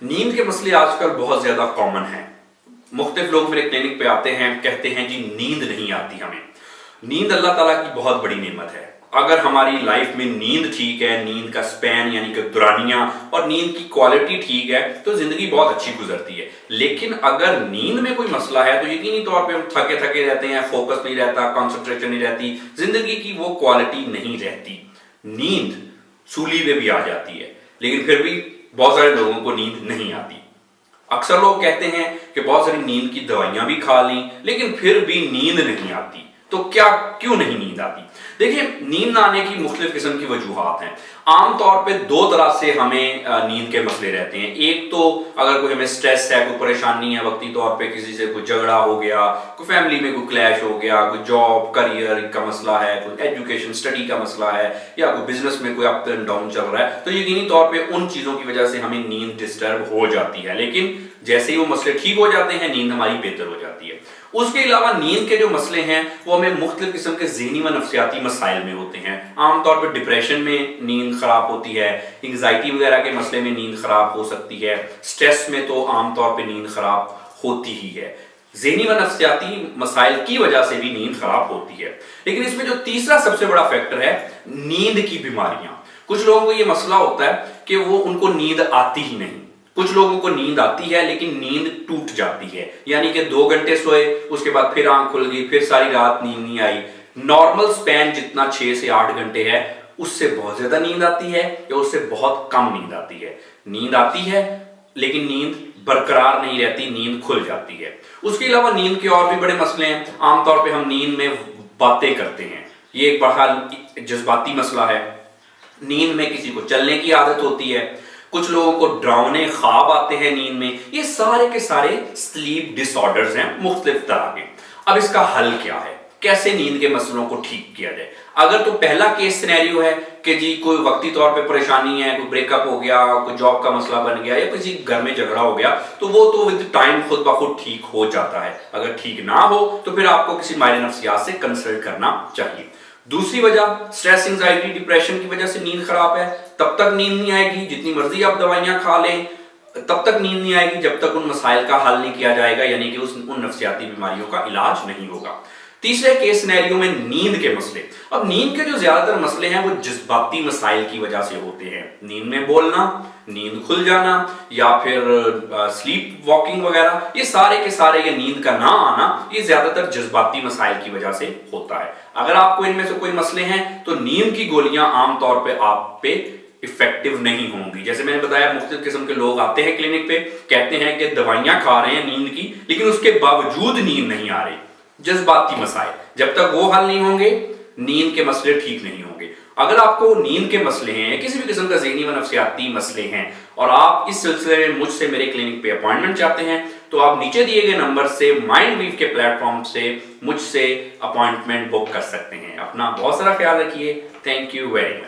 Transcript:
नींद के मसले आजकल बहुत ज्यादा कॉमन हैं। मुख्तलिफ लोग मेरे क्लिनिक पे आते हैं, कहते हैं जी नींद नहीं आती हमें। नींद अल्लाह ताला की बहुत बड़ी नेमत है। अगर हमारी लाइफ में नींद ठीक है, नींद का स्पैन यानी कि दुरानियां और नींद की क्वालिटी ठीक है तो जिंदगी बहुत अच्छी गुजरती है। लेकिन अगर नींद में कोई मसला है तो यकीनी तौर पे हम थके थके रहते हैं, फोकस नहीं रहता, कंसंट्रेशन नहीं रहती, जिंदगी की वो क्वालिटी नहीं रहती। नींद सूली में भी आ जाती है, लेकिन फिर भी बहुत सारे लोगों को नींद नहीं आती। अक्सर लोग कहते हैं कि बहुत सारी नींद की दवाइयां भी खा ली लेकिन फिर भी नींद नहीं आती। तो क्यों नहीं नींद आती? देखिए, नींद ना आने की मुख्तलिफ किस्म की वजूहात हैं। आमतौर पे दो तरह से हमें नींद के मसले रहते हैं। एक तो अगर कोई हमें स्ट्रेस है, कोई परेशानी है, वक्ती तौर पे किसी से कोई झगड़ा हो गया, कोई फैमिली में कोई क्लैश हो गया, कोई जॉब करियर का मसला है, कोई एजुकेशन स्टडी का मसला है, या कोई बिजनेस में कोई अप एंड डाउन चल रहा है, तो यकीनी तौर पे उन चीजों की वजह से हमें नींद डिस्टर्ब हो जाती है। लेकिन जैसे ही वो मसले ठीक हो जाते हैं, नींद हमारी बेहतर हो जाती है। उसके अलावा नींद के जो मसले हैं वो हमें मुख्तलिफ किस्म के ज़हनी व नफ्सियाती मसाइल में होते हैं। आमतौर पर डिप्रेशन में नींद खराब होती है, एंग्जाइटी वगैरह के मसले में नींद खराब हो सकती है, स्ट्रेस में तो आमतौर पर नींद खराब होती ही है। ज़हनी व नफ्सियाती मसाइल की वजह से भी नींद खराब होती है। लेकिन इसमें जो तीसरा सबसे बड़ा फैक्टर है, नींद की बीमारियां। कुछ लोगों को ये मसला होता है कि वो उनको नींद आती ही नहीं। कुछ लोगों को नींद आती है लेकिन नींद टूट जाती है, यानी कि 2 घंटे सोए, उसके बाद फिर आंख खुल गई, फिर सारी रात नींद नहीं आई। नॉर्मल स्पैन जितना 6 से 8 घंटे है उससे बहुत ज्यादा नींद आती है या उससे बहुत कम नींद आती है। नींद आती है लेकिन नींद बरकरार नहीं रहती, नींद खुल जाती है। उसके अलावा नींद के और भी बड़े मसले हैं। आमतौर पर हम नींद में बातें करते हैं, ये एक बड़ा जज्बाती मसला है। नींद में किसी को चलने की आदत होती है, कुछ लोगों को डरावने ख्वाब आते हैं नींद में। ये सारे के सारे स्लीप डिसऑर्डर्स हैं मुख्तलिफ तरह के। अब इसका हल क्या है, कैसे नींद के मसलों को ठीक किया जाए? अगर तो पहला केस सिनेरियो है कि जी कोई वक्ती तौर पे परेशानी है, कोई ब्रेकअप हो गया, कोई जॉब का मसला बन गया या किसी घर में झगड़ा हो गया, तो वो तो विद टाइम खुद ब खुद ठीक हो जाता है। अगर ठीक ना हो तो फिर आपको किसी माहिर नफ्सियात से कंसल्ट करना चाहिए। दूसरी वजह, स्ट्रेस, एंजाइटी, डिप्रेशन की वजह से नींद खराब है, तब तक नींद नहीं आएगी। जितनी मर्जी आप दवाइयां खा लें तब तक नींद नहीं आएगी जब तक उन मसाइल का हल नहीं किया जाएगा, यानी कि उन नफ्सियाती बीमारियों का इलाज नहीं होगा। तीसरे केस सिनेरियो में नींद के मसले। अब नींद के जो ज्यादातर मसले हैं वो जज्बाती मसाइल की वजह से होते हैं। नींद में बोलना, नींद खुल जाना या फिर स्लीप वॉकिंग वगैरह, ये सारे के सारे, ये नींद का ना आना, ये ज्यादातर जज्बाती मसाइल की वजह से होता है। अगर आपको इनमें से कोई मसले हैं तो नींद की गोलियां आमतौर पे आप पे इफेक्टिव नहीं होंगी। जैसे मैंने बताया, मुख्तलिफ किस्म के लोग आते हैं क्लिनिक पे, कहते हैं कि दवाइयां खा रहे हैं नींद की, लेकिन उसके बावजूद नींद नहीं आ रही। जज्बाती मसाइल, जब तक वो हल नहीं होंगे नींद के मसले ठीक नहीं होंगे। अगर आपको नींद के मसले हैं, किसी भी किस्म का ज़हनी व नफ्सियाती मसले हैं और आप इस सिलसिले में मुझसे मेरे क्लिनिक पे अपॉइंटमेंट चाहते हैं तो आप नीचे दिए गए नंबर से माइंडवीव के प्लेटफॉर्म से मुझसे अपॉइंटमेंट बुक कर सकते हैं। अपना बहुत सारा ख्याल रखिए। Thank you very much.